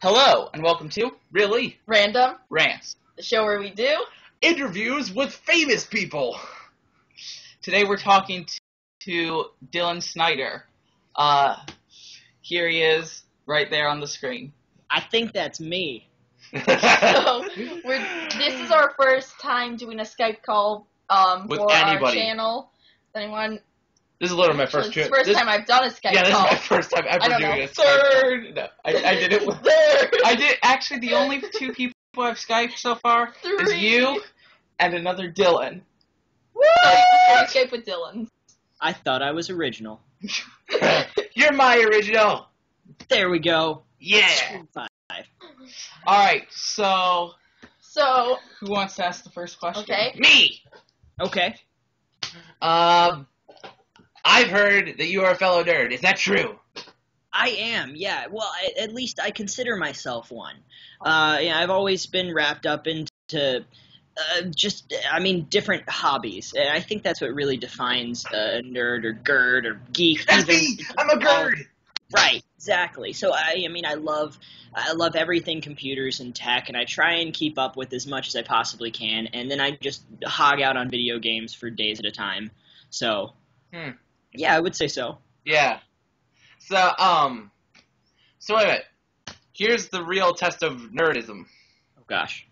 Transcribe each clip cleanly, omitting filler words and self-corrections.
Hello, and welcome to Really Random, Rants, the show where we do. interviews with famous people. Today we're talking to Dylan Snyder. Here he is, right there on the screen. I think that's me. So this is our first time doing a Skype call With for anybody. our channel. Anyone? This is literally my first It's trip. the first time I've done a Skype Yeah, this call. is my first time ever I don't doing know, a Skype call. third. No, I did it with... Third. I did, actually, the only two people I've Skyped so far is Three. you and another Dylan. Woo! So Skype with Dylan. I thought I was original. You're my original. There we go. Yeah. Five. Alright, so So, who wants to ask the first question? Okay. Me! Okay. I've heard that you are a fellow nerd. Is that true? I am, yeah. Well, at least I consider myself one. I've always been wrapped up into different hobbies. And I think that's what really defines a nerd or gerd or geek. That's me! I'm a nerd! Right, exactly. So I love everything computers and tech, and I try and keep up with as much as I possibly can, and then I just hog out on video games for days at a time. So, yeah, I would say so. Yeah. So wait a minute. Here's the real test of nerdism. Oh gosh.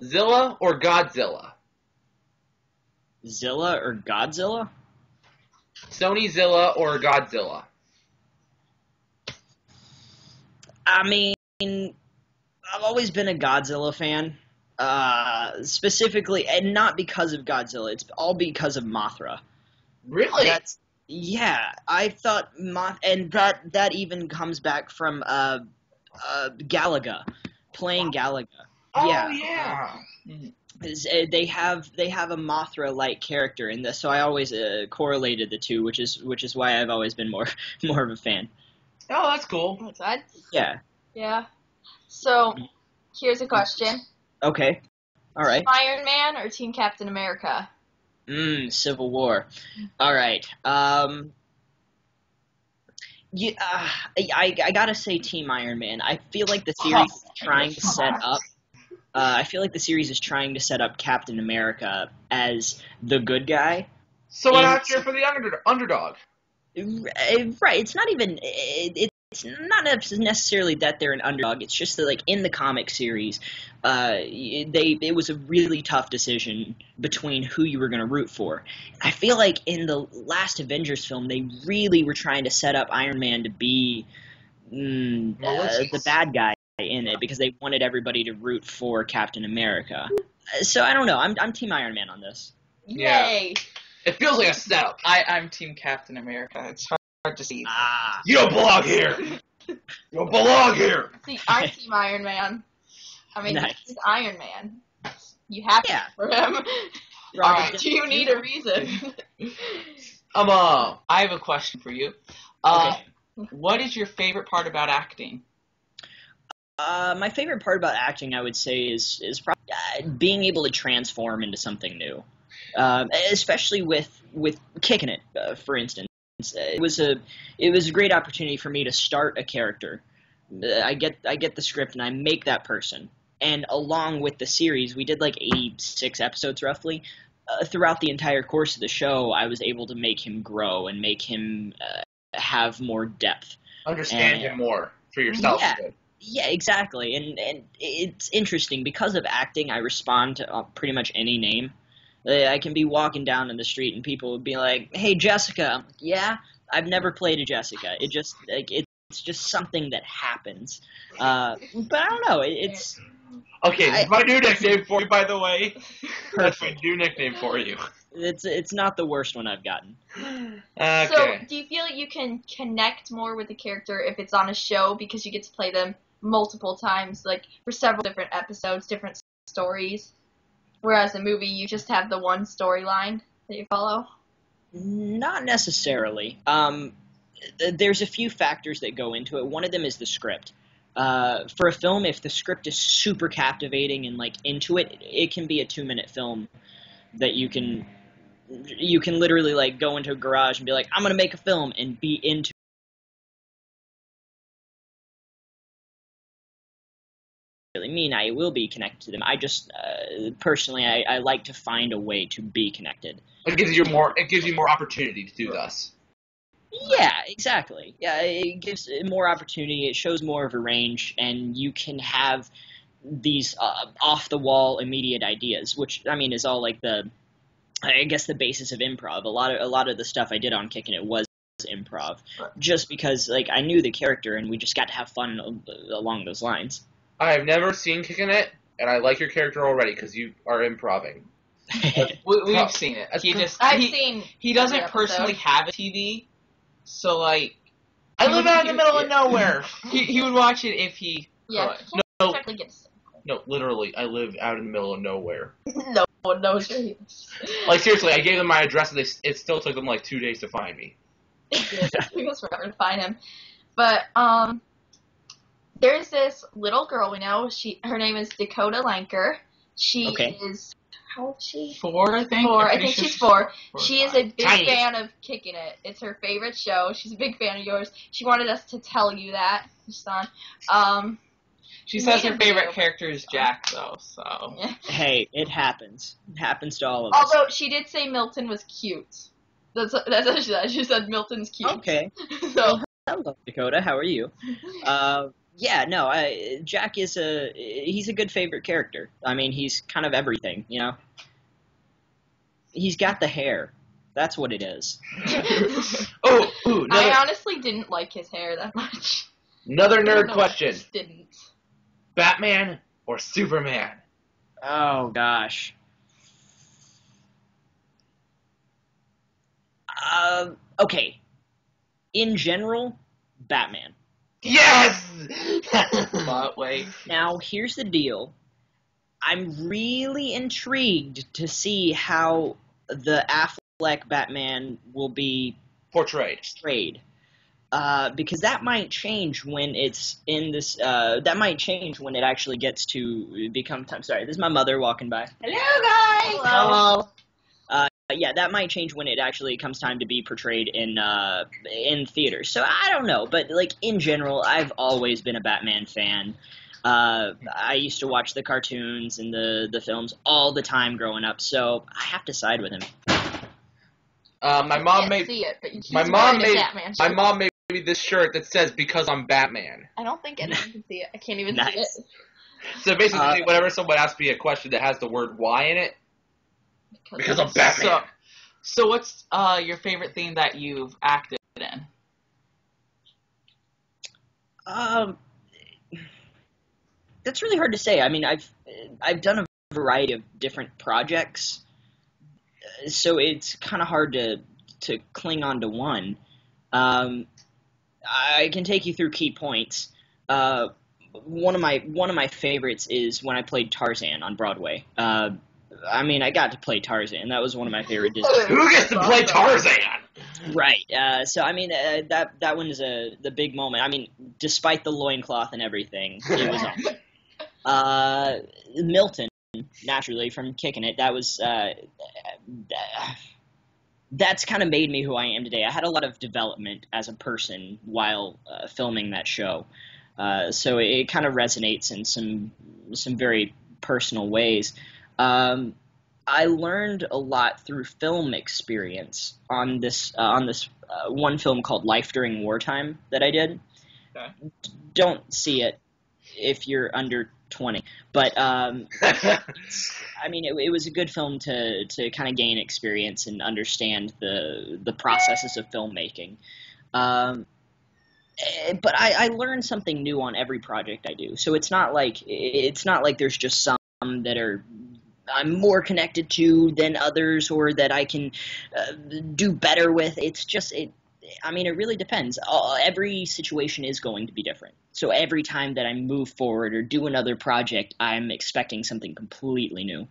Zilla or Godzilla? Zilla or Godzilla? Sony Zilla or Godzilla? I mean, I've always been a Godzilla fan. Specifically, and not because of Godzilla. It's all because of Mothra. Really? Yeah, I thought and that even comes back from Galaga, playing Galaga. Oh, yeah. They have a Mothra-like character in this, so I always correlated the two, which is why I've always been more of a fan. Oh, that's cool. what's that? Yeah. Yeah. So, here's a question. Okay. All right. Team Iron Man or Team Captain America? Civil War. All right. I gotta say Team Iron Man. I feel like the series is trying to set up. I feel like the series is trying to set up Captain America as the good guy. So why not cheer for the underdog? Right. It's not even. It's not necessarily that they're an underdog. It's just that, like, in the comic series, it was a really tough decision between who you were going to root for. I feel like in the last Avengers film, they really were trying to set up Iron Man to be the bad guy in it because they wanted everybody to root for Captain America. So I don't know. I'm Team Iron Man on this. Yeah. Yay! It feels like a setup. I'm Team Captain America. It's hard to see. You don't belong here! You don't belong here! See, I'm Team Iron Man. I mean, Nice. he's Iron Man. You have to for him. Robert Do you need a reason? I have a question for you. Okay. What is your favorite part about acting? My favorite part about acting, I would say, is probably being able to transform into something new, especially with kicking it. For instance, it was a great opportunity for me to start a character. I get the script and I make that person, and along with the series, we did like 86 episodes roughly. Throughout the entire course of the show, I was able to make him grow and make him have more depth. Understand him more for yourself. Yeah, exactly, and it's interesting because of acting. I respond to pretty much any name. I can be walking down in the street and people would be like, "Hey, Jessica." I'm like, yeah, I've never played a Jessica. It just it's just something that happens. But I don't know. It's Okay, this is my new nickname for you, by the way. That's my new nickname for you. it's not the worst one I've gotten. Okay. So, do you feel like you can connect more with the character if it's on a show because you get to play them multiple times, like for several different episodes, different stories? Whereas a movie, you just have the one storyline that you follow? Not necessarily. There's a few factors that go into it. One of them is the script. For a film, if the script is super captivating and like into it, it can be a 2-minute film that you can literally like go into a garage and be like, I'm gonna make a film and be into necessarily mean I will be connected to them. I just, personally, I like to find a way to be connected. It gives you more opportunity to do this. Yeah, exactly. Yeah, it gives more opportunity. It shows more of a range, and you can have these off-the-wall immediate ideas, which, I mean, is all like the basis of improv. A lot of the stuff I did on Kicking It was improv, just because like I knew the character and we just got to have fun along those lines. I have never seen Kicking It, and I like your character already because you are improving. We've seen it. He doesn't personally have a TV, so like I live out in the middle of nowhere. He would watch it if he could. No, literally, I live out in the middle of nowhere. No one knows where he is. Like seriously, I gave them my address and it still took them like 2 days to find me. It took us forever to find him. But there's this little girl we know. Her name is Dakota Lanker. She is, how old is she? 4, I think. 4. I think she's 4. She is a big Tiny. fan of Kicking It. It's her favorite show. She's a big fan of yours. She wanted us to tell you that, son. She says her favorite character is Jack, though, so. Hey, it happens. It happens to all of us. Although she did say Milton was cute. That's what she said. She said Milton's cute. Okay. So. Hello, Dakota. How are you? Yeah, no, Jack is he's a good favorite character. I mean, he's kind of everything, you know? He's got the hair. That's what it is. I honestly didn't like his hair that much. Another nerd question. I just didn't. Batman or Superman? Oh, gosh. Okay. In general, Batman. Yes! But wait. Now, here's the deal. I'm really intrigued to see how the Affleck Batman will be Portrayed. Because that might change when it's in this. That might change when it actually gets to become time. Sorry, this is my mother walking by. Hello, guys! Hello. Yeah, that might change when it actually comes time to be portrayed in theaters. So I don't know, but like in general, I've always been a Batman fan. I used to watch the cartoons and the films all the time growing up, so I have to side with him. My mom made see it, but my mom made me this shirt that says "Because I'm Batman." I don't think anyone can see it. I can't even Nice. see it. So basically, whenever someone asks me a question that has the word "Y" in it, because I'm Batman. So what's your favorite thing that you've acted in? That's really hard to say. I mean, I've done a variety of different projects, so it's kind of hard to cling on to one. I can take you through key points. One of my favorites is when I played Tarzan on Broadway. I mean, I got to play Tarzan. That was one of my favorite Disney. Who gets to play Tarzan? Right. So I mean, that one is the big moment. I mean, despite the loincloth and everything, it was awesome. Milton, naturally, from Kicking It. That was that's kind of made me who I am today. I had a lot of development as a person while filming that show. So it kind of resonates in some very personal ways. I learned a lot through film experience on this one film called Life During Wartime that I did. Okay. Don't see it if you're under 20, but I mean it was a good film to kind of gain experience and understand the processes of filmmaking. But I learn something new on every project I do. So it's not like there's just some that are I'm more connected to than others, or that I can do better with. It's just I mean, it really depends. Every situation is going to be different. So every time that I move forward or do another project, I'm expecting something completely new.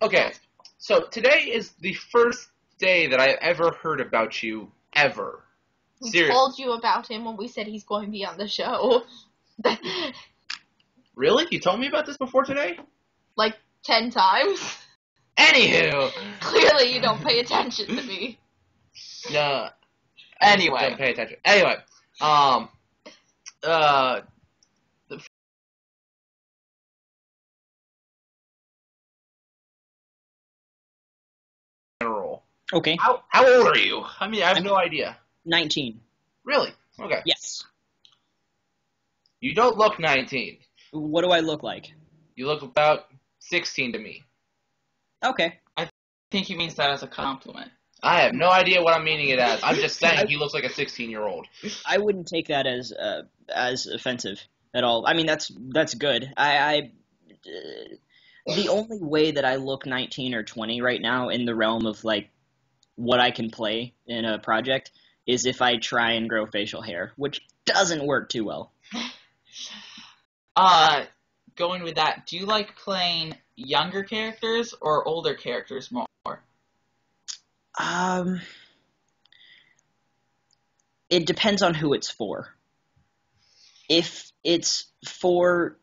Okay, so today is the first day that I ever heard about you ever. We Seriously. told you about him when we said he's going to be on the show. Really? You told me about this before today? Like 10 times. Anywho. Clearly you don't pay attention to me. No. Anyway. Don't pay attention. Anyway. Okay. How old are you? I mean, I have no idea. 19. Really? Okay. Yes. You don't look 19. What do I look like? You look about 16 to me. Okay. I think he means that as a compliment. I have no idea what I'm meaning it as. I'm just saying he looks like a 16-year-old. I wouldn't take that as offensive at all. I mean, that's good. The only way that I look 19 or 20 right now in the realm of like what I can play in a project is if I try and grow facial hair, which doesn't work too well. Going with that, do you like playing younger characters or older characters more? It depends on who it's for. If it's for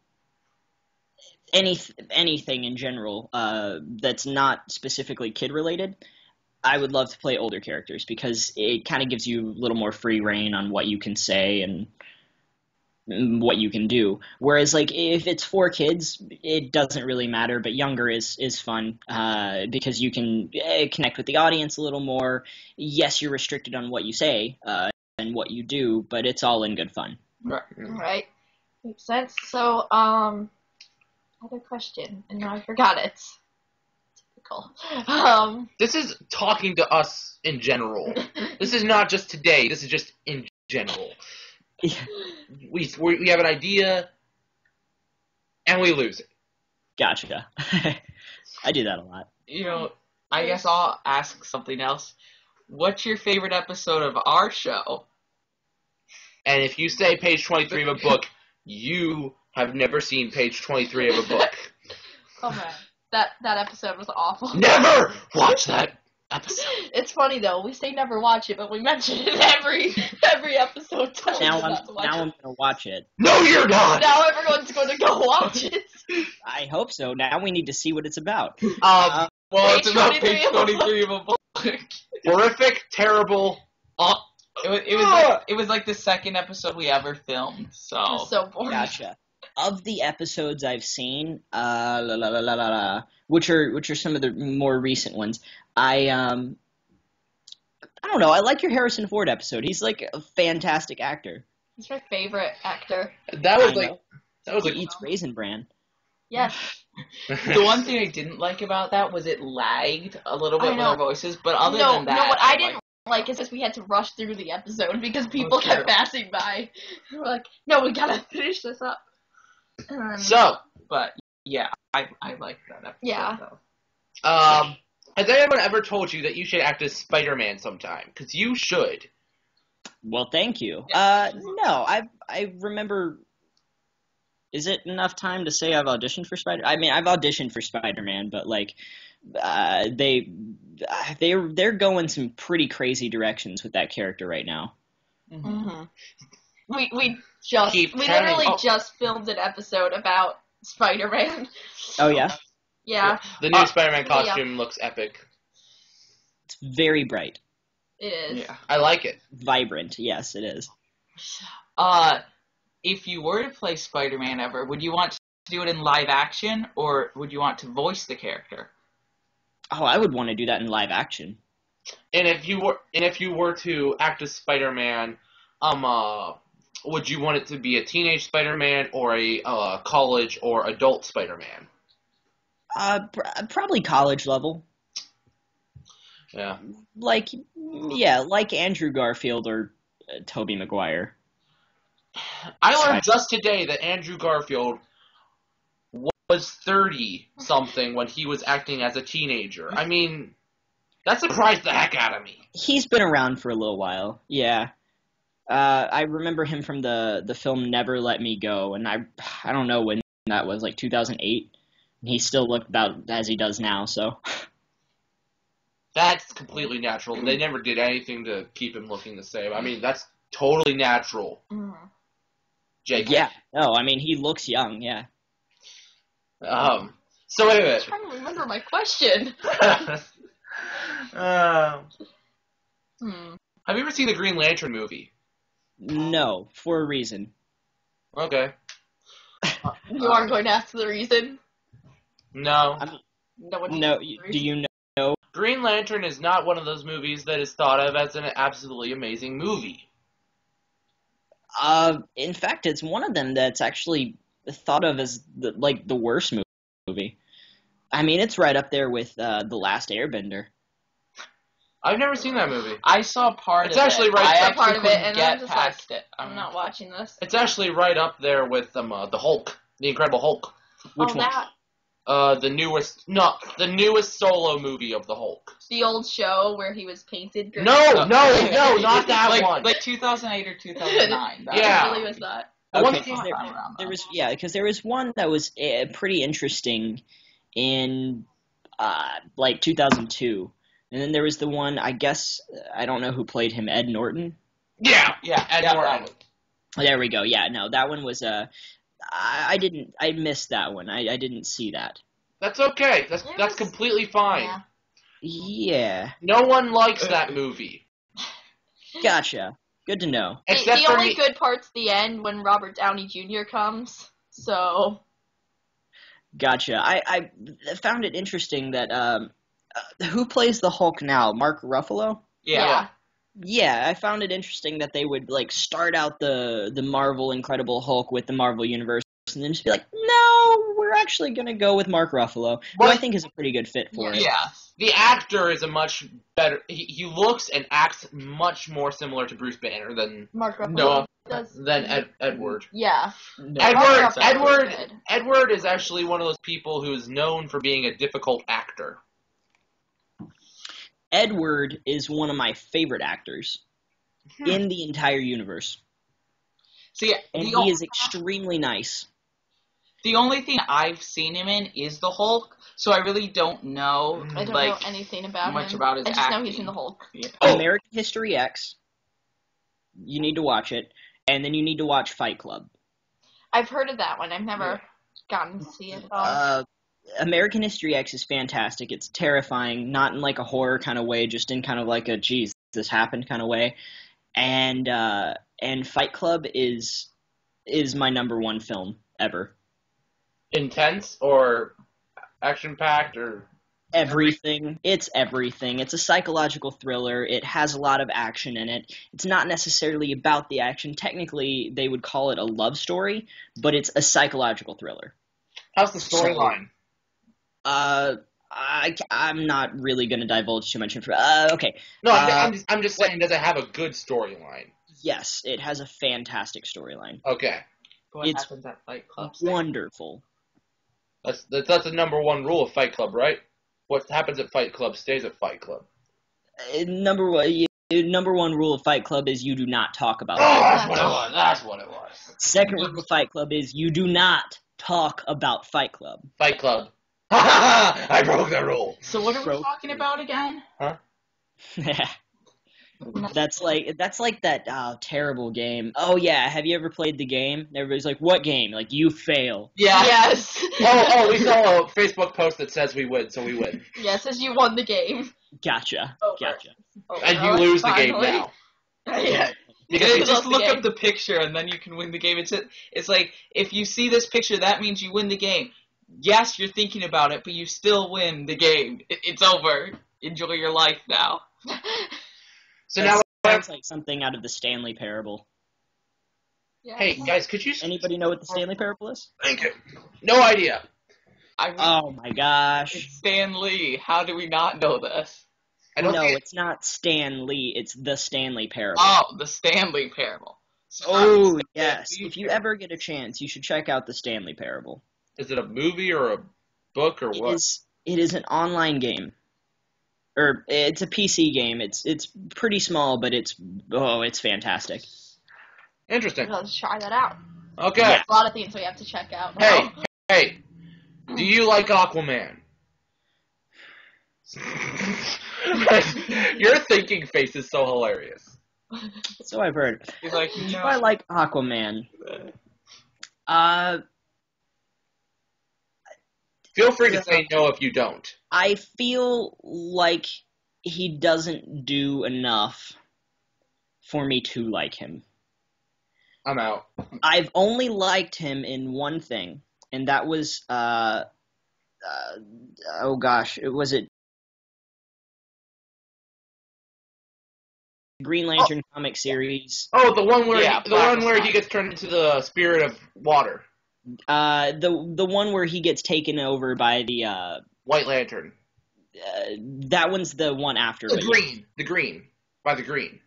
anything in general that's not specifically kid related, I would love to play older characters because it kind of gives you a little more free reign on what you can say and what you can do. Whereas, like, if it's for kids, it doesn't really matter, but younger is fun because you can connect with the audience a little more. Yes, you're restricted on what you say and what you do, but it's all in good fun. Right. Makes sense. So, other question, and now I forgot it. Typical. This is talking to us in general. This is not just today. This is just in general. Yeah. We have an idea, and we lose it. Gotcha. I do that a lot. You know, I guess I'll ask something else. What's your favorite episode of our show? And if you say page 23 of a book, you have never seen page 23 of a book. Oh man, that episode was awful. Never watch that episode. It's funny though. We say never watch it, but we mention it every episode. Now I'm gonna watch it. No, you're not. Now everyone's going to go watch it. I hope so. Now we need to see what it's about. Well, it's Page about 23 page of a book. 23 of a book. Horrific, terrible. It was like the second episode we ever filmed. It was so boring. Gotcha. Of the episodes I've seen, which are some of the more recent ones, I don't know. I like your Harrison Ford episode. He's like a fantastic actor. He's my favorite actor. That was like He eats Raisin Bran. Yes. The one thing I didn't like about that was it lagged a little bit I with know. our voices, but other No, than that, what I didn't like is just we had to rush through the episode because people Okay. kept passing by. We're like, no, we gotta finish this up. So. But yeah, I like that episode. Yeah. Though. Has anyone ever told you that you should act as Spider-Man sometime? Because you should. Well, thank you. No, I remember. Is it enough time to say I've auditioned for Spider? I mean, I've auditioned for Spider-Man, but like, they're going some pretty crazy directions with that character right now. Mm-hmm. We Keep literally telling- just filmed an episode about Spider-Man. Oh yeah, Yeah, The new Spider-Man yeah. costume looks epic. it's very bright, it is. Yeah. I like it. vibrant. Yes, it is. If you were to play Spider-Man ever, would you want to do it in live action, or would you want to voice the character? Oh, I would want to do that in live action. And if you were to act as Spider-Man, would you want it to be a teenage Spider-Man or a college or adult Spider-Man? Probably college level. Yeah. Like Andrew Garfield or Tobey Maguire. I learned just today that Andrew Garfield was 30-something when he was acting as a teenager. I mean, that surprised the heck out of me. He's been around for a little while. Yeah. I remember him from the film Never Let Me Go, and I don't know when that was, like 2008. And he still looked about as he does now, so. That's completely natural. They never did anything to keep him looking the same. I mean, that's totally natural. Mhm. Jake. Yeah. No, I mean, he looks young, yeah. So wait a I'm minute. trying to remember my question. Have you ever seen the Green Lantern movie? No, for a reason. Okay. You aren't going to ask the reason? No. No one No, knows the do reason. you know? Green Lantern is not one of those movies that is thought of as an absolutely amazing movie. In fact, it's one of them that's actually thought of as the worst movie. I mean, it's right up there with The Last Airbender. I've never seen that movie. I saw part It's of actually it. right- I I saw actually part of it, couldn't and get I'm just past like, it. I'm not watching this. It's actually right up there with the Hulk, the Incredible Hulk. Which oh, one? that. The newest solo movie of the Hulk. The old show where he was painted green. No, not that one. Like 2008 or 2009. That Yeah. It really was that. The one Okay, that- because there was one that was pretty interesting in 2002, and then there was the one, I guess, I don't know who played him, Ed Norton. Yeah, that Ed Norton. one. There we go. Yeah, no, that one was I missed that one. I didn't see that. That's okay. That's It was- completely fine. Yeah. Yeah, No one likes that movie. gotcha. Good to know. Except the for only me. good part's the end when Robert Downey Jr. comes. So Gotcha. I found it interesting that who plays the Hulk now? Mark Ruffalo? Yeah. Yeah, I found it interesting that they would start out the Marvel Incredible Hulk with the Marvel Universe and then just be like, no, we're actually gonna go with Mark Ruffalo, who I think is a pretty good fit for it. Yeah. The actor is a much better. He looks and acts much more similar to Bruce Banner than Mark Ruffalo does. Edward. Yeah. Edward, Ruffalo is good. Edward is actually one of those people who is known for being a difficult actor. Edward is one of my favorite actors in the entire universe, See, and the, he is extremely nice. the only thing I've seen him in is the Hulk, so I really don't know I don't know anything about much him. about his I just know he's acting. in the Hulk. Yeah. American History X. You need to watch it, and then you need to watch Fight Club. I've heard of that one. I've never gotten to see it at all. American History X is fantastic. It's terrifying, not in a horror kind of way, just in kind of a geez, this happened kind of way. And Fight Club is my number one film ever. Intense or action-packed or... Everything. It's everything. It's a psychological thriller. It has a lot of action in it. It's not necessarily about the action. Technically, they would call it a love story, but it's a psychological thriller. How's the storyline? I'm not really going to divulge too much information. Okay. No, I'm just saying, does it have a good storyline? Yes, it has a fantastic storyline. Okay. What It's happens at Fight Club? Wonderful. That's the number one rule of Fight Club, right? What happens at Fight Club stays at Fight Club. Number one rule of Fight Club is you do not talk about Oh, it. that's what it was. Second rule of Fight Club is you do not talk about Fight Club. Fight Club. Ha ha ha! I broke the rule. So what are we Broke. talking about again? That's like that terrible game. Oh yeah, have you ever played the game? And everybody's like, what game? Like, you fail. Yeah. Yes. We saw a Facebook post that says we win, so we win. Yes, as you won the game. Gotcha. Over. Gotcha. And you lose the game Finally. now. Yeah. You Because can just the look game. up the picture and then you can win the game. It's like, if you see this picture, that means you win the game. Yes, you're thinking about it, but you still win the game. It's over. Enjoy your life now. So That now, sounds like something out of the Stanley Parable. Yes. hey guys, could you? Anybody know what the Stanley Parable is? Thank you. No idea. Oh my gosh. It's Stan Lee. How do we not know this? I don't No, think it's not Stan Lee. It's the Stanley Parable. Oh, the Stanley Parable. Oh, yes. If you ever get a chance, you should check out the Stanley Parable. Is it a movie or a book or what? It is an online game. Or it's a PC game. It's pretty small, but it's fantastic. Interesting. Let's try that out. Okay. Yeah. A lot of things we have to check out. Hey, do you like Aquaman? Your thinking face is so hilarious. So I've heard. He's like, Do I like Aquaman? Feel free to say no if you don't. I feel like he doesn't do enough for me to like him. I'm out. I've only liked him in one thing, and that was oh gosh, was it Green Lantern comic series. Oh, the one where Yeah, he gets turned into the spirit of water. The one where he gets taken over by the White Lantern. that one's the one after. The but green. The green. By the green.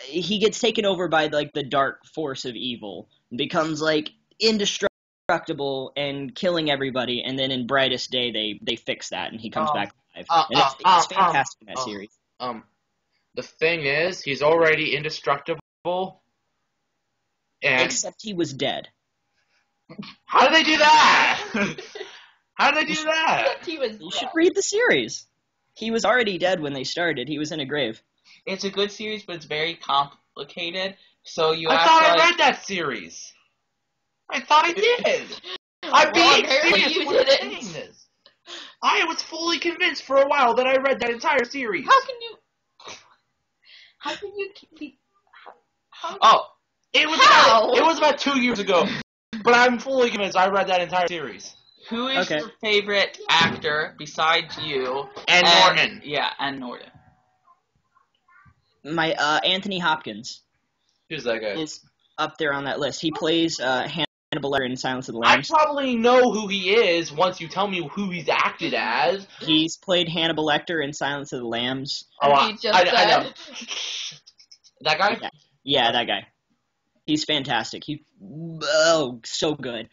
he gets taken over by like the dark force of evil, becomes like indestructible and killing everybody, and then in Brightest Day they fix that and he comes back alive. And it's fantastic in that series. The thing is, he's already indestructible. And Except he was dead. how did they do that? How did they do that? You should read the series. He was already dead when they started. He was in a grave. It's a good series, but it's very complicated. So you I have thought to, I like, read that series. I thought I did. I'm Well, being apparently serious you when I'm didn't. saying this. I was fully convinced for a while that I read that entire series. How can you be? Oh, it was How? it was about 2 years ago, but I'm fully convinced I read that entire series. who is Okay. your favorite actor besides you? And Norton. Yeah, and Norton. My Anthony Hopkins Who's that guy? is up there on that list. He plays Hannibal Lecter in Silence of the I Lambs. probably know who he is once you tell me who he's acted as. He's played Hannibal Lecter in Silence of the Lambs. Oh, You just I said. know. That guy? Yeah, that guy. He's fantastic. So good.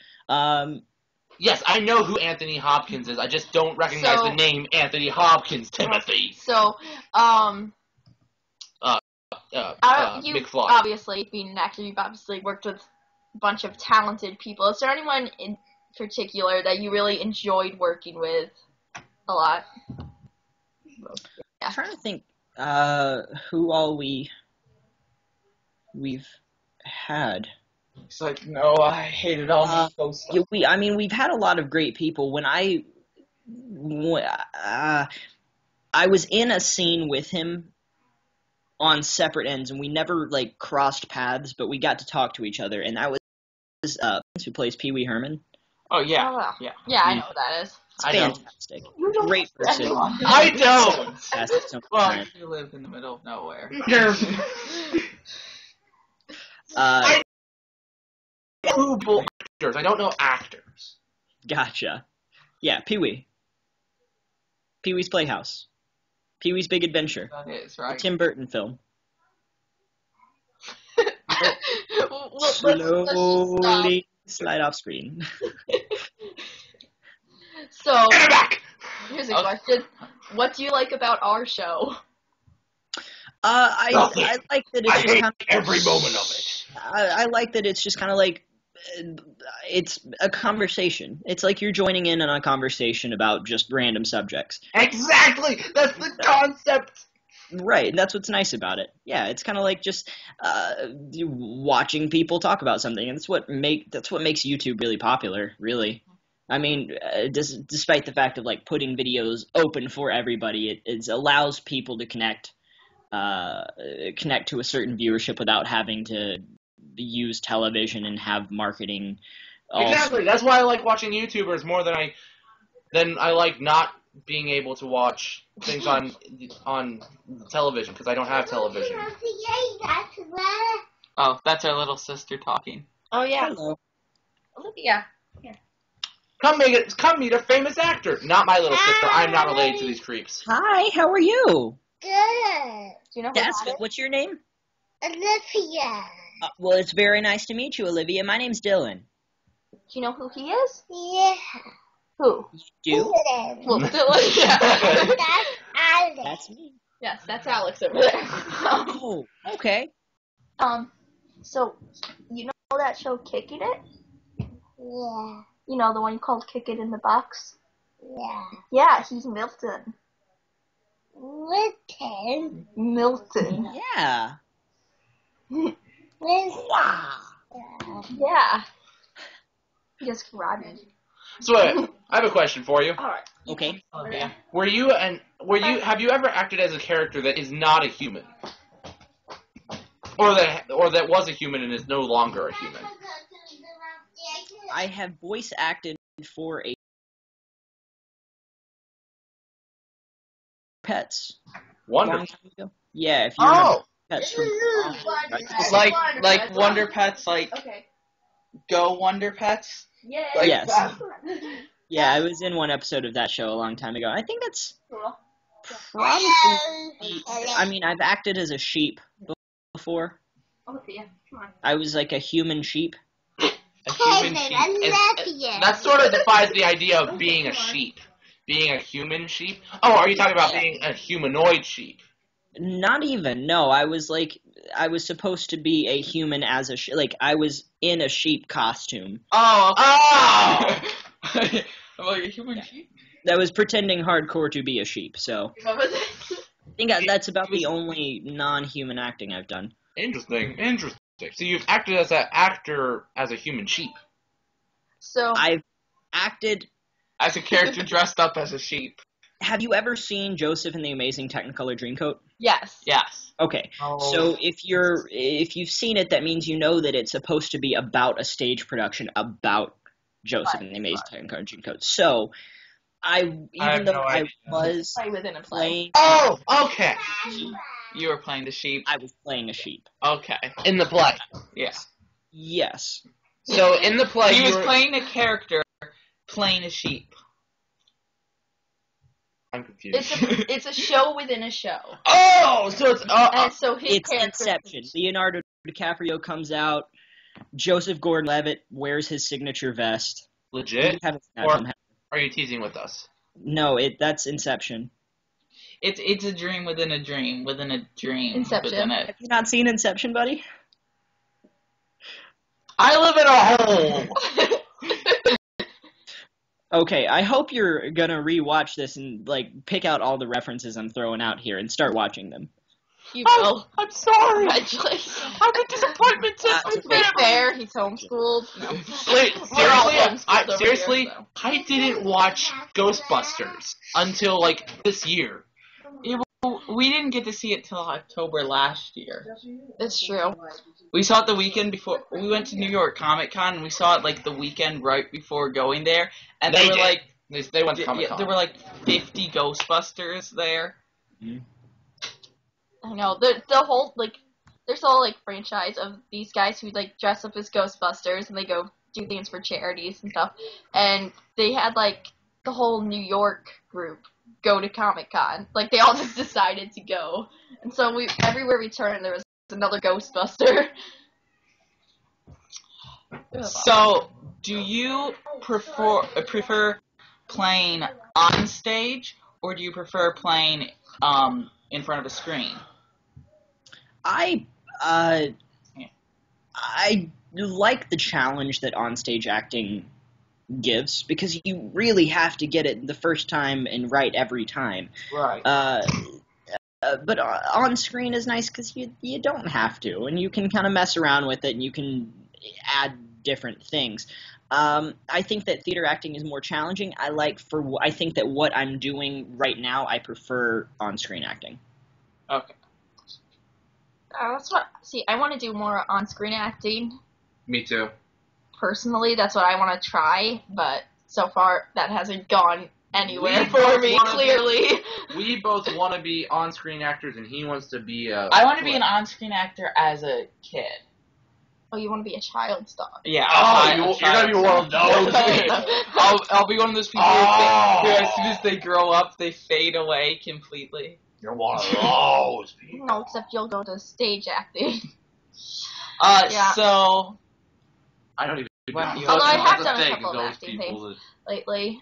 Yes, I know who Anthony Hopkins is. I just don't recognize So- the name Anthony Hopkins. Timothy. So, you McFly. obviously, being an actor, you've obviously worked with a bunch of talented people. Is there anyone in particular that you really enjoyed working with a lot? I'm trying to think who all we've had. It's like, no, I hated all my ghosts. We've had a lot of great people. When I was in a scene with him on separate ends, and we never like crossed paths, but we got to talk to each other, and that was who plays Pee Wee Herman. Oh, yeah. Oh, wow. Yeah. Yeah, I know who that is. It's I know. fantastic. You don't Great person. Everyone. I don't. Fantastic, so much Well, fun. you live in the middle of nowhere. Uh, Who actors? I don't know actors. Gotcha. Yeah, Pee Wee. Pee Wee's Playhouse. Pee Wee's Big Adventure. That is, The right? Tim Burton film. Let's just stop. Slowly slide off screen. So, Get it back! here's a Okay. question. What do you like about our show? I Nothing. like that it's I just hate kind of, every moment of it. I like that it's just kind of like it's a conversation. It's like you're joining in on a conversation about just random subjects. Exactly! That's the concept! Right, and that's what's nice about it. Yeah, it's kind of like just watching people talk about something, and that's what makes YouTube really popular. Really, I mean, despite the fact of like putting videos open for everybody, it allows people to connect to a certain viewership without having to use television and have marketing. Exactly. That's why I like watching YouTubers more than I like not being able to watch things on television because I don't have television. Oh, that's our little sister talking. Oh, yeah. Hello. Olivia. Come meet a famous actor. Not my little sister. I'm not related to these creeps. Hi, how are you? Good. Do you know who That's that good. is? What's your name? Olivia. Well, it's very nice to meet you, Olivia. My name's Dylan. Do you know who he is? Yeah. Who? Do? Well, Dylan. Yeah. That's Alex. That's me. Yes, that's Alex over there. Oh, okay. So, you know that show Kicking It? Yeah. You know, the one called Kick It in the Box? Yeah. Yeah, he's Milton. Written. Milton. Yeah. Wow. Yeah. He does karate. So wait, I have a question for you. Alright. Okay. Olivia. Have you ever acted as a character that is not a human? Or that was a human and is no longer a human? I have voice acted for a Pets. Wonderful. Long time ago. Yeah, if you remember. Pets from like Wonder Pets, like Okay. Go Wonder Pets. Yeah. Like, Yes. Yeah, I was in one episode of that show a long time ago. I think that's probably. I mean, I've acted as a sheep before. Oh, yeah. Come on. I was like a human sheep. A human sheep. That sort of defies the idea of being a sheep. Being a human sheep? Oh, are you talking about being a humanoid sheep? Not even. No, I was supposed to be a human as a like I was in a sheep costume. Oh, okay. Oh! I'm like a human sheep. That was pretending hardcore to be a sheep. So What was it? I think that's about the only non-human acting I've done. Interesting. So you've acted as an actor as a human sheep. So I've acted. As a character dressed up as a sheep. Have you ever seen Joseph in the Amazing Technicolor Dreamcoat? yes. Yes. Okay, Oh. so if you've seen it, that means you know that it's supposed to be about a stage production about Joseph in the Amazing Technicolor Dreamcoat. So even have though no I idea. was Play within a play. playing, Oh, okay. You were playing the sheep. I was playing a sheep. Okay. In the play. Yeah. Yes. So in the play, He you was were... playing a character, playing a sheep. I'm confused. It's a show within a show. Oh, so it's... And so his It's character. Inception. Leonardo DiCaprio comes out. Joseph Gordon-Levitt wears his signature vest. legit? You haven't seen that Or film, have are you teasing with us? you? No, that's Inception. It's a dream within a dream within a dream. Inception. Within it. Have you not seen Inception, buddy? I live in a hole! Okay, I hope you're gonna rewatch this and like pick out all the references I'm throwing out here and start watching them. You will. I'm sorry! Congratulations. I'm a disappointment to my To be family! fair, he's homeschooled. No. Wait, We're all seriously? homeschooled over Seriously? here, so. I didn't watch Ghostbusters until, like, this year. We didn't get to see it till October last year. It's true. We saw it the weekend before. We went to New York Comic Con and we saw it like the weekend right before going there. And They there were did. like They went to Comic-Con. there were like 50 Ghostbusters there. I know. The whole, like, there's a whole, like, franchise of these guys who, like, dress up as Ghostbusters and they go do things for charities and stuff. And they had, like, the whole New York group go to Comic-Con. Like, they all just decided to go. And so everywhere we turned, there was another Ghostbuster. So, do you prefer playing on stage or do you prefer playing in front of a screen? I like the challenge that onstage acting gives because you really have to get it the first time and right every time. Right. But on screen is nice because you don't have to, and you can kind of mess around with it, and you can add different things. I think that theater acting is more challenging. I think that what I'm doing right now, I prefer on-screen acting. Okay. That's what. See, I want to do more on-screen acting. Me too. Personally, that's what I want to try, but so far that hasn't gone anywhere We for both me, wanna clearly. We both want to be on-screen actors, and he wants to be a... I want to be an on-screen actor as a kid. Oh, you want to be a child star? Yeah. Oh, you're going to be one of those people. I'll be one of those people who as soon as they grow up, they fade away completely. You're one of those people. No, except you'll go to stage acting. Yeah. So, I don't even... Although Although I have That's done the a thing, couple of those acting people things lately.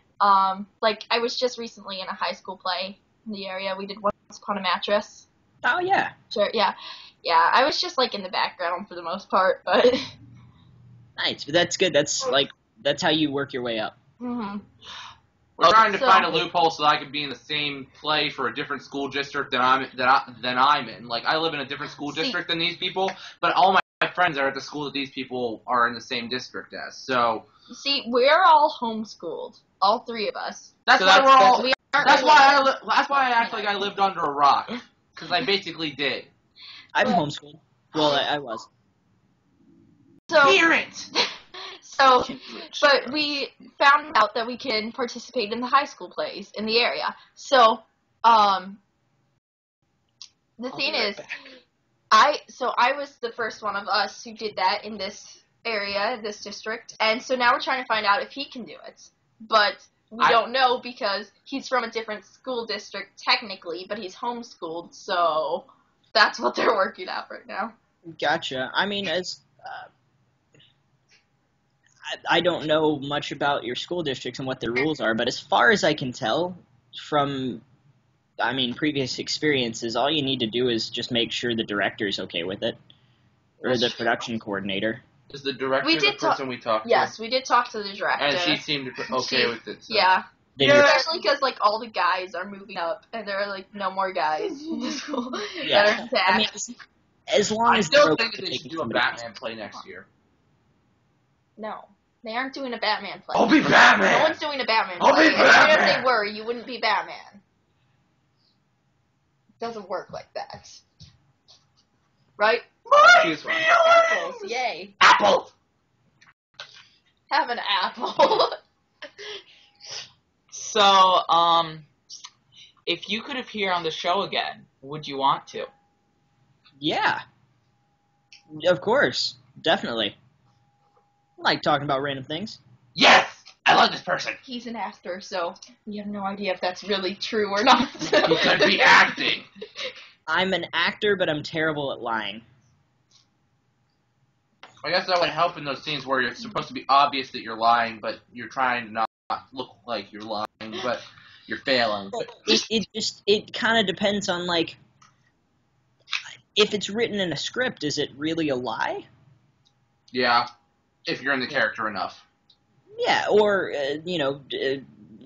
Like, I was just recently in a high school play in the area. We did Once Upon a Mattress. Oh yeah. Sure, yeah. Yeah, I was just, like, in the background for the most part, but... Nice, but that's good. That's how you work your way up. hmm We're trying to So- find a loophole so that I could be in the same play for a different school district than I'm in. Like, I live in a different school See- district than these people, but all my friends are at the school that these people are in the same district as. So See, we're all homeschooled. All three of us. that's So why that's- we're all. We aren't That's really- why I act like I lived under a rock, because I basically did. I'm But- homeschooled. Well, I was. So, Hear it. so, but we found out that we can participate in the high school plays in the area. So, the thing is, I was the first one of us who did that in this area, this district, and so now we're trying to find out if he can do it. But we don't know because he's from a different school district technically, but he's homeschooled, so that's what they're working out right now. Gotcha. I mean, I don't know much about your school districts and what their rules are, but as far as I can tell from, previous experiences, all you need to do is just make sure the director's okay with it, or the production coordinator. Is the director the person we talked to? Yes, we did talk to the director. And she seemed okay with it. So. Yeah. Especially because, like, all the guys are moving up, and there are, like, no more guys in the school that are sad. I mean, as long as I still think that they should do a Batman play next year. No. They aren't doing a Batman play. I'll be Batman! No one's doing a Batman I'll play. be Batman! Even if they were, you wouldn't be Batman. It doesn't work like that. Right? Choose one. Apples, yay. Apple! Have an apple. So, if you could appear on the show again, would you want to? Yeah. Of course. Definitely. I like talking about random things. Yes! I love this person. He's an actor, so we have no idea if that's really true or not. He could be acting. I'm an actor, but I'm terrible at lying. I guess that would help in those scenes where it's supposed to be obvious that you're lying, but you're trying to not look like you're lying, but you're failing. It kind of depends on, like, if it's written in a script, is it really a lie? Yeah, if you're in the character enough. Yeah, or,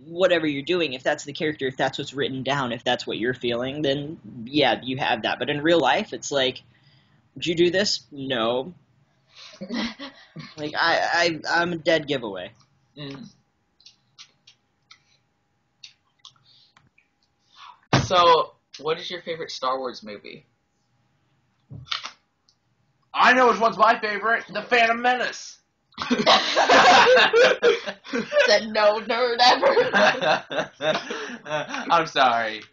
whatever you're doing, if that's the character, if that's what's written down, if that's what you're feeling, then, yeah, you have that. But in real life, it's like, did you do this? No. Like, I'm a dead giveaway. Mm. So, what is your favorite Star Wars movie? I know which one's my favorite. The Phantom Menace. Said no nerd ever. I'm sorry.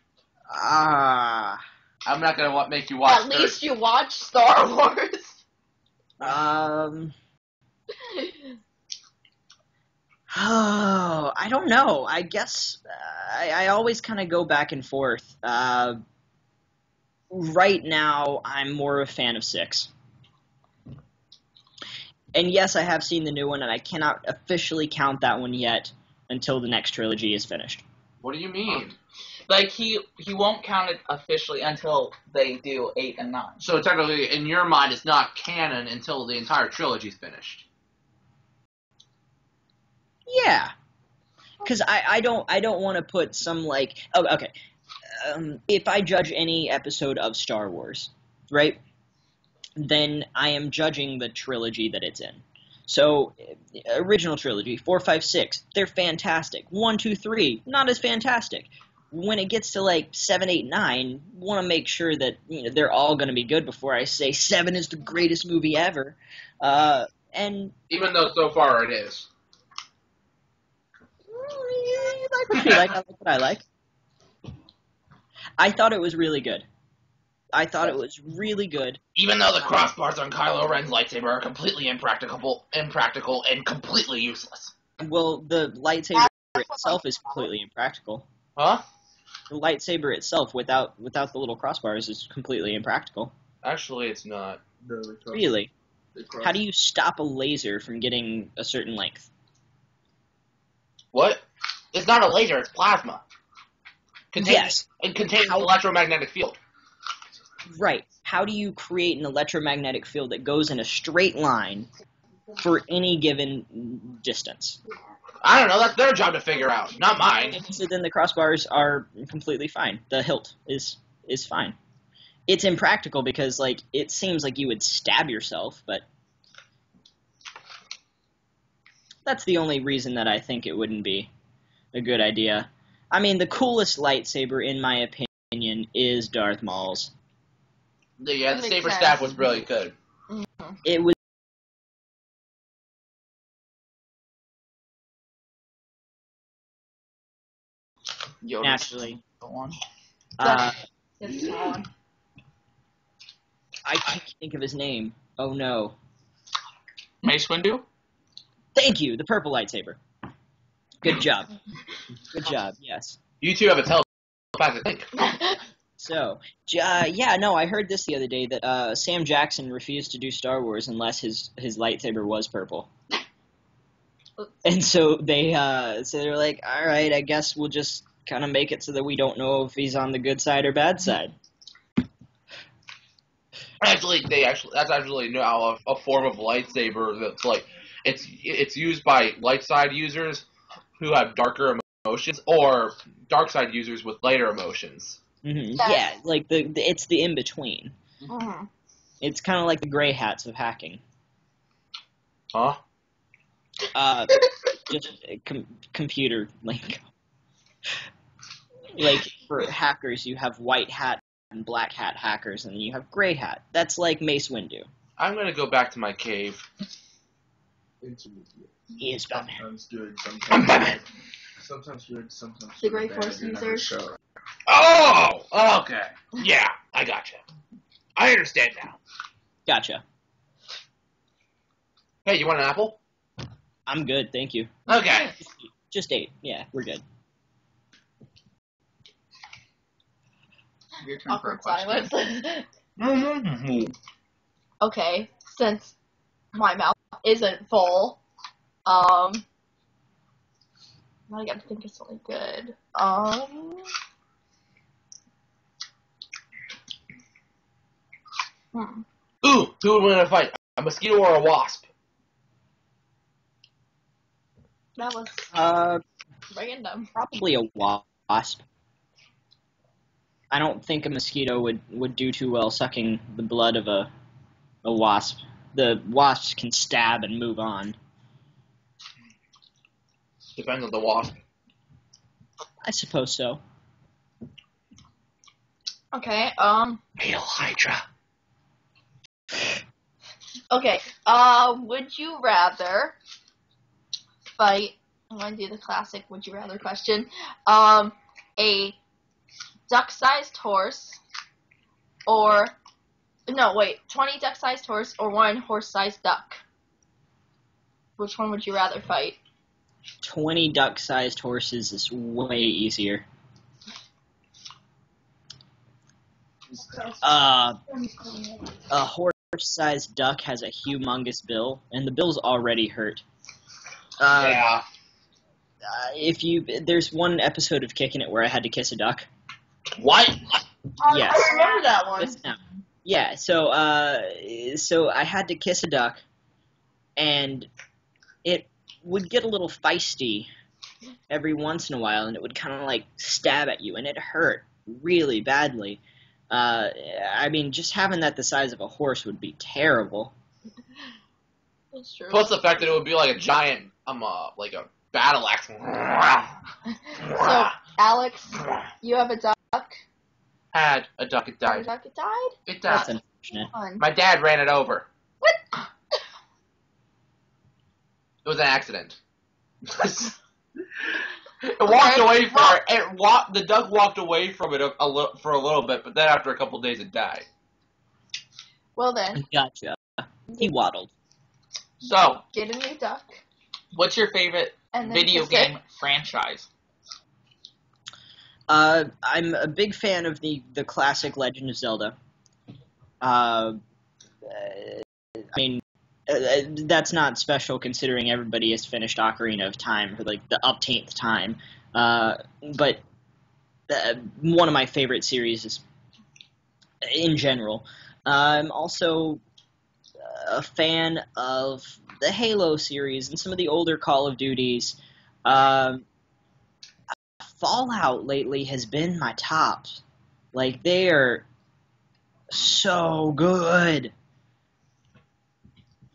I'm not going to make you watch At least you watch Star Wars. Oh, I don't know. I guess I always kind of go back and forth. Right now, I'm more of a fan of 6. And yes, I have seen the new one, and I cannot officially count that one yet until the next trilogy is finished. What do you mean? Like, he won't count it officially until they do 8 and 9. So technically, in your mind, it's not canon until the entire trilogy's finished. Yeah, because I don't want to put some, like, oh, okay. If I judge any episode of Star Wars, right, then I am judging the trilogy that it's in. So, original trilogy, 4, 5, 6, they're fantastic. 1, 2, 3, not as fantastic. When it gets to, like, 7, 8, 9, want to make sure that, they're all going to be good before I say 7 is the greatest movie ever. And even though so far it is. I like what you like. I like what I like. I thought it was really good. Even though the crossbars on Kylo Ren's lightsaber are completely impractical, and completely useless. Well, the lightsaber itself is completely impractical. Huh? The lightsaber itself, without the little crossbars, is completely impractical. Actually, it's not. Really? How do you stop a laser from getting a certain length? What? It's not a laser, it's plasma. Yes. It contains an electromagnetic field. Right. How do you create an electromagnetic field that goes in a straight line for any given distance? I don't know, that's their job to figure out, not mine. So then the crossbars are completely fine. The hilt is fine. It's impractical because, like, it seems like you would stab yourself, but that's the only reason that I think it wouldn't be a good idea. I mean, the coolest lightsaber, in my opinion, is Darth Maul's. The saber staff was really good. Mm-hmm. It was naturally. Go on. Uh, I can't think of his name. Oh no. Mace Windu? Thank you, the purple lightsaber. Good job. Good job, yes. You two have a telepathic link. So, I heard this the other day that Sam Jackson refused to do Star Wars unless his lightsaber was purple. And so they're like, all right, I guess we'll just kind of make it so that we don't know if he's on the good side or bad side. That's actually now a form of lightsaber that's like it's used by light side users who have darker emotions or dark side users with lighter emotions. Mm-hmm. Yeah, like it's the in between. Mm-hmm. It's kind of like the gray hats of hacking. Huh? Just computer lingo. Like for hackers, you have white hat and black hat hackers, and then you have gray hat. That's like Mace Windu. I'm gonna go back to my cave. He is Batman. Sometimes good, I'm Batman. sometimes good, sometimes The good, Great bad, Force you never users. show. Oh, okay. Yeah, I gotcha. I understand now. Gotcha. Hey, you want an apple? I'm good, thank you. Okay. Just 8. Yeah, we're good. Your turn for a Awkward question. silence. Okay, since my mouth isn't full, now I gotta think of something good. Ooh, who would win in a fight? A mosquito or a wasp? That was random. Probably a wasp. I don't think a mosquito would do too well sucking the blood of a wasp. The wasps can stab and move on. Depends on the wasp. I suppose so. Okay, Hail Hydra. okay, would you rather fight, I'm gonna do the classic would you rather question, a duck-sized horse, or, 20 duck-sized horse or 1 horse-sized duck? Which one would you rather fight? 20 duck-sized horses is way easier. A horse-sized duck has a humongous bill, and the bill's already hurt. Yeah. There's one episode of Kicking It where I had to kiss a duck. What? Yes. I remember that one. Listen now. Yeah, so I had to kiss a duck, and it would get a little feisty every once in a while, and it would kind of like stab at you, and it hurt really badly. I mean, just having that the size of a horse would be terrible. That's true. Plus the fact that it would be like a giant, like a battle axe. So, Alex, you have a duck. Had a duck, it Your died. duck died? It That's died. unfortunate. Fun. My dad ran it over. What? It was an accident. It walked away from it. The duck walked away from it for a little bit, but then after a couple days, it died. Well then, Gotcha. He waddled. So, get a new duck. What's your favorite And then video kiss it. game franchise? I'm a big fan of the classic Legend of Zelda. I mean, that's not special considering everybody has finished Ocarina of Time for like the upteenth time. But one of my favorite series is, in general. I'm also a fan of the Halo series and some of the older Call of Duties. Fallout lately has been my top. Like, they are so good.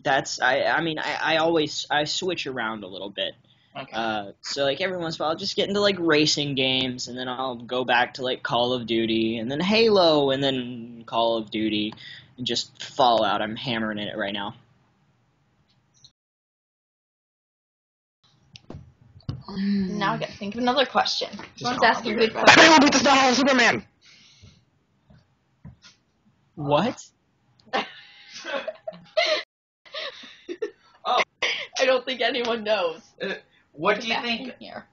I always switch around a little bit. Okay. So like every once in a while I'll just get into like racing games, and then I'll go back to like Call of Duty, and then Halo, and then Call of Duty, and just Fallout. I'm hammering in it right now. Now I gotta think of another question. Someone's asking good questions. Batman will beat the Superman. What? Oh, I don't think anyone knows. what There's do you a think? bathroom here.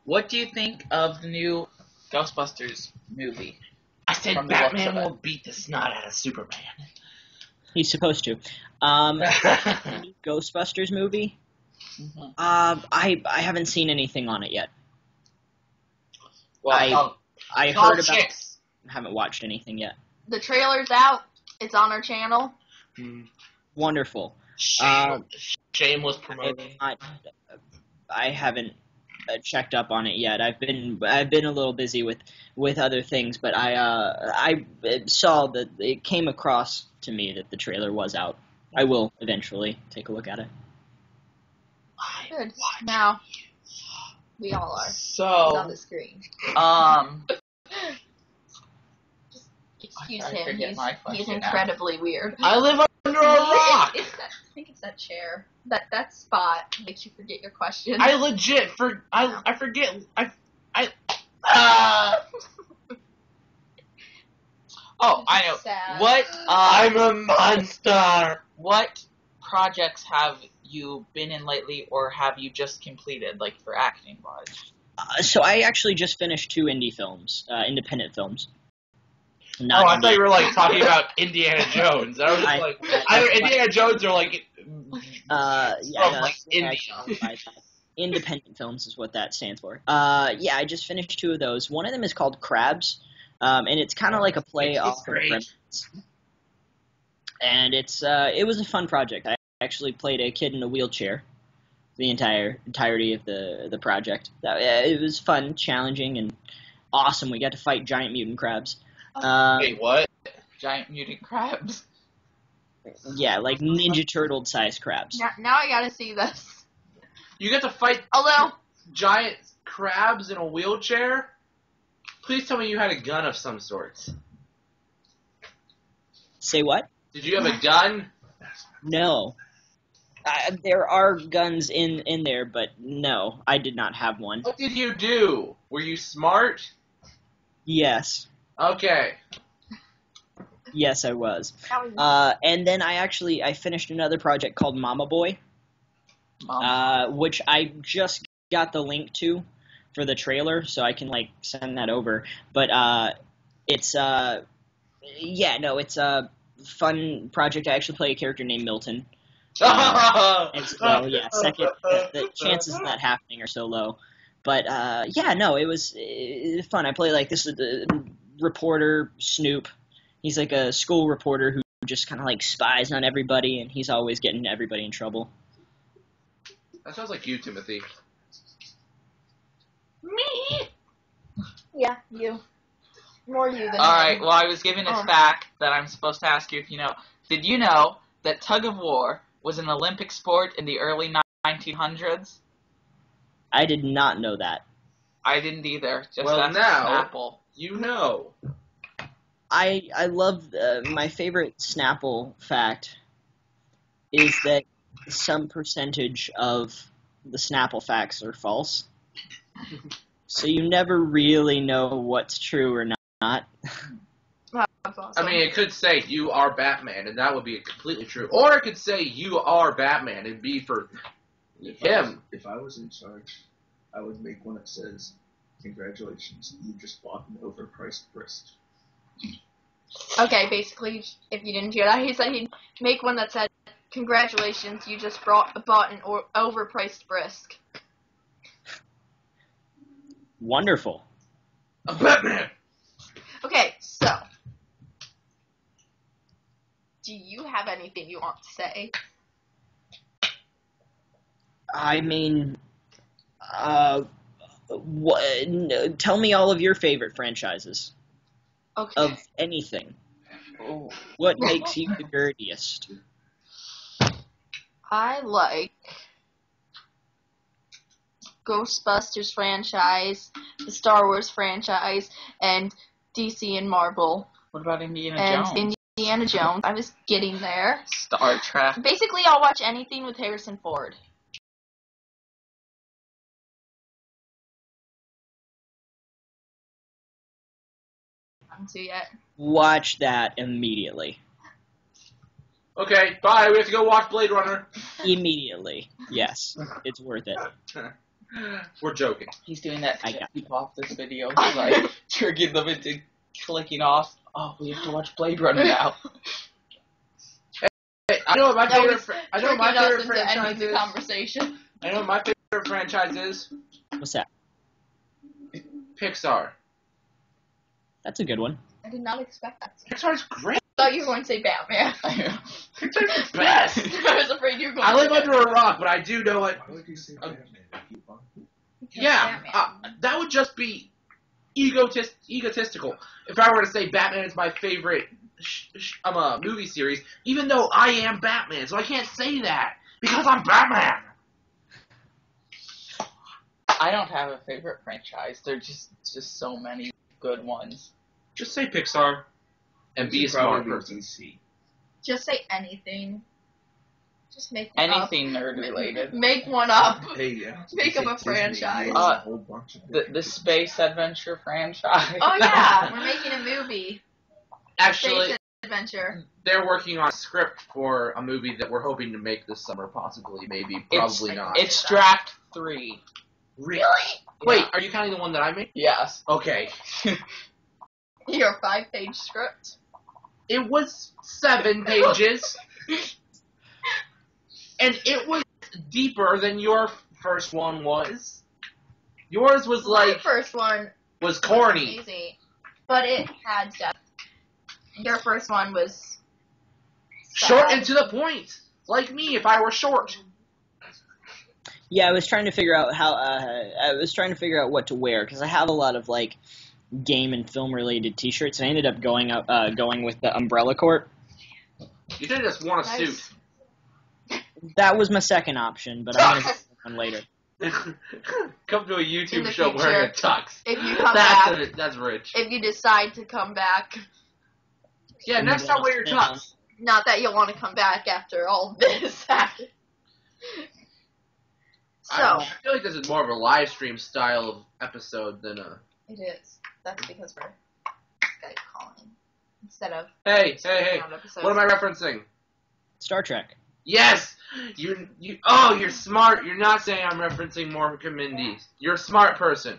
What do you think of the new Ghostbusters movie? I said From the looks Batman of it. will beat the snot out of Superman. He's supposed to. The new Ghostbusters movie. Mhm. I haven't seen anything on it yet. Well, I Call heard about. chicks. Haven't watched anything yet. The trailer's out. It's on our channel. Wonderful. Shameless promotion. I haven't checked up on it yet. I've been a little busy with other things, but I saw that it came across to me that the trailer was out. I will eventually take a look at it. Good. Now, we all are. It's on the so, screen. Excuse I him. forget my He's question now. incredibly weird. I live under a rock. I think it's that chair. That spot makes you forget your question. I legit I forget. oh, I know. Sad. What I'm a monster. what projects have you been in lately, or have you just completed, like for acting wise? So I actually just finished 2 independent films. Oh, Not I thought you indie. were like talking about Indiana Jones. I was just like either Indiana Jones or like Yeah, from no, like that's what I India. qualified that. Independent films is what that stands for. Yeah, I just finished 2 of those. One of them is called Crabs, and it's kind of like a play It's off of great. Rants. And it was a fun project. I actually played a kid in a wheelchair the entirety of the project. It was fun, challenging, and awesome. We got to fight giant mutant crabs. Wait, what? Giant mutant crabs. Yeah, like Ninja Turtle sized crabs. Now I gotta see this. You get to fight Although, giant crabs in a wheelchair? Please tell me you had a gun of some sort. Say what? Did you have a gun? No. There are guns in there, but no, I did not have one. What did you do? Were you smart? Yes. Okay. Yes, I was. how And then I finished another project called Mama Boy, which I just got the link to for the trailer, so I can like send that over. But it's it's a fun project. I actually play a character named Milton. And so yeah, the chances of that happening are so low. But it was fun. I play like this reporter Snoop. He's like a school reporter who just kind of like spies on everybody, and he's always getting everybody in trouble. That sounds like you, Timothy. me? Yeah, you. More you than Alright, him. well, I was given a fact that I'm supposed to ask you if you know. Did you know that tug of war was an Olympic sport in the early 1900s? I did not know that. I didn't either. Just Well, ask now- Snapple. You know. I love my favorite Snapple fact is that some percentage of the Snapple facts are false. So you never really know what's true or not. That's awesome. I mean, it could say you are Batman, and that would be completely true. Or it could say you are Batman and be for him. If I was in charge, I would make one that says, "Congratulations, you just bought an overpriced wrist." Okay, basically, if you didn't hear that, he said he'd make one that said, "Congratulations, you just bought an overpriced brisk." Wonderful. A Batman! Okay, so, do you have anything you want to say? I mean, tell me all of your favorite franchises Okay. of anything. What makes you the dirtiest? I like Ghostbusters franchise, the Star Wars franchise, and DC and Marvel. What about Indiana And Jones? Indiana Jones. I was getting there. Star Trek. Basically, I'll watch anything with Harrison Ford. Haven't seen yet. Watch that immediately. Okay, bye. We have to go watch Blade Runner. Immediately. Yes, it's worth it. We're joking. He's doing that I to got keep off this video. He's like triggering them into clicking off. Oh, we have to watch Blade Runner now. Hey, I know what my favorite. I know what my Tricking us favorite into franchise ending the is. conversation. I know what my favorite franchise is. What's that? Pixar. That's a good one. I did not expect that. Pixar's great. I thought you were going to say Batman. Pixar's the best. I was afraid you were going I to live say under a rock, but I do know what. Why would you say Batman? Keep on. Yeah, that would just be egotistical if I were to say Batman is my favorite movie series, even though I am Batman, so I can't say that because I'm Batman. I don't have a favorite franchise. There's just so many good ones. Just say Pixar and be a smart person. DC. Just say anything. Just make one Anything up. nerd related. Make one up. Hey, yeah. Make up a Disney, franchise. you know, a whole bunch of The space adventure franchise. Oh yeah, we're making a movie. Actually, Space adventure. they're working on a script for a movie that we're hoping to make this summer, possibly, maybe, probably not. It's Draft 3. Really? Wait, are you counting the one that I made? Yes. Okay. Your 5-page script. It was 7 pages. And it was deeper than your first one was. Yours was My like, first one was corny. easy, but it had depth. Your first one was Short sad. and to the point. Like me, if I were short. Yeah, I was trying to figure out what to wear because I have a lot of like game and film related T-shirts. And I ended up going with the Umbrella Corp. You should have just worn a Nice. suit. That was my second option, but I'm gonna do one later. Come to a In YouTube the show future, wearing a tux. If you come back, That's rich. if you decide to come back, Yeah, next time wear your tux. not that you'll want to come back after all this happened. So, I feel like this is more of a live stream style of episode than a... it is. That's because we're Skype calling instead of Hey, on episodes. what am I referencing? Star Trek. Yes! You're smart. You're not saying I'm referencing Mork and Mindy. You're a smart person.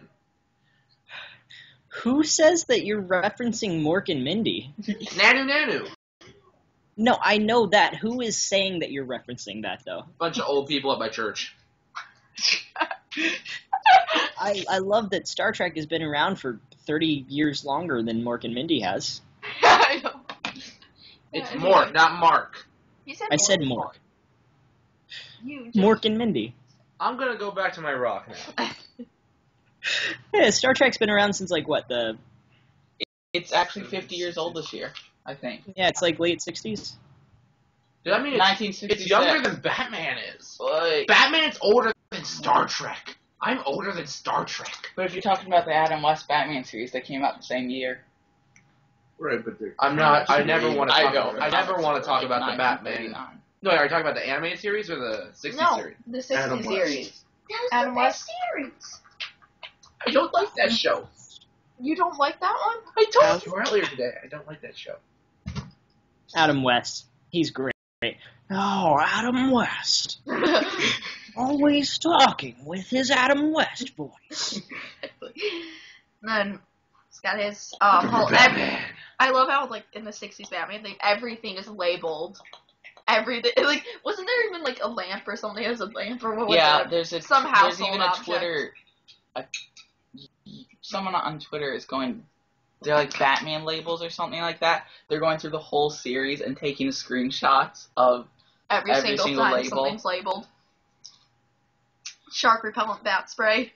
Who says that you're referencing Mork and Mindy? Nanu. No, I know that. Who is saying that you're referencing that, though? Bunch of old people at my church. I love that Star Trek has been around for 30 years longer than Mork and Mindy has. I know. It's Yeah, Mork, not Mark. You said I said Mork. Mork. You just, Mork and Mindy. I'm gonna go back to my rock now. Yeah, Star Trek's been around since, like, what, It's actually 50 years old this year, I think. yeah, it's like late 60s. Does that mean 1966. it's younger than Batman is? But, Batman's older than Star Trek. I'm older than Star Trek. but if you're talking about the Adam West Batman series, they came out the same year. Right, but they're... I'm not. I never want to I talk. go. I never want to talk about the Batman. 1939. No, are you talking about the animated series or the 60s no, series? the 60 Adam West. series. That was Adam the best West. series. I don't like that show. You don't like that one? I told you earlier today. I don't like that show. Adam West. He's great. Oh, Adam West. Always talking with his Adam West voice. And then he's got his whole Batman. I love how like in the 60s Batman everything is labeled. Everything like wasn't there even like a lamp or something as a lamp or what was Yeah, it? there's Some there's household even a object. Twitter. Someone on Twitter is going. They're like Batman labels or something like that. They're going through the whole series and taking screenshots of Every single time label. something's labeled. Shark repellent bat spray.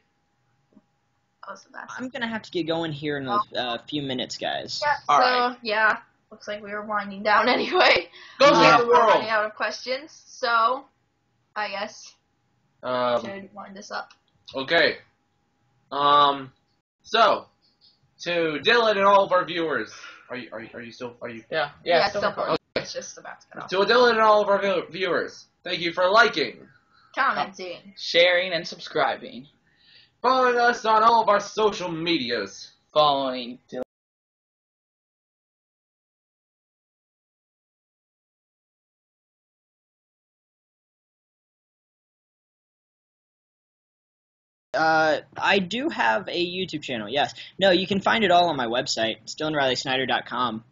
That was the best. I'm gonna have to get going here in a few minutes, guys. Yeah, All so right. yeah. Looks like we were winding down anyway. Go save the We're running world. out of questions, so I guess should wind this up. Okay. So, to Dylan and all of our viewers, are you still? yeah it's still still recording. going. It's just about to cut off. To Dylan and all of our viewers, thank you for liking, Commenting. Sharing and subscribing, following us on all of our social medias. following I do have a YouTube channel, yes. No, you can find it all on my website, StillandRileySnyder.com.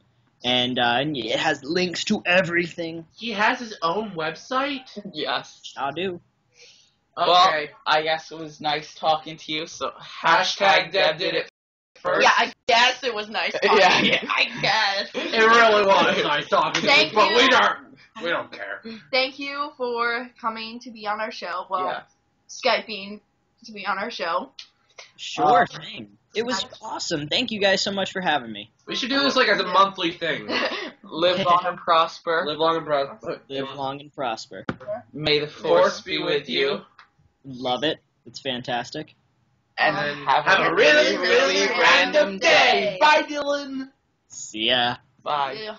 And it has links to everything. He has his own website? Yes. I do. Well, Okay. I guess it was nice talking to you. So Hashtag Deb did it first. Yeah, I guess it was nice talking Yeah, to you. yeah. I guess. It really was nice talking to Thank you, but you. we don't care. Thank you for coming to be on our show. Well, Yeah. Skyping to be on our show. Sure thing. It was awesome. Thank you guys so much for having me. We should do this like as a monthly thing. Live long and prosper. Live long and prosper. Live long and prosper. May the force be with you. Love it. It's fantastic. And have a really, really random day. Bye, Dylan. See ya. Bye. Yeah.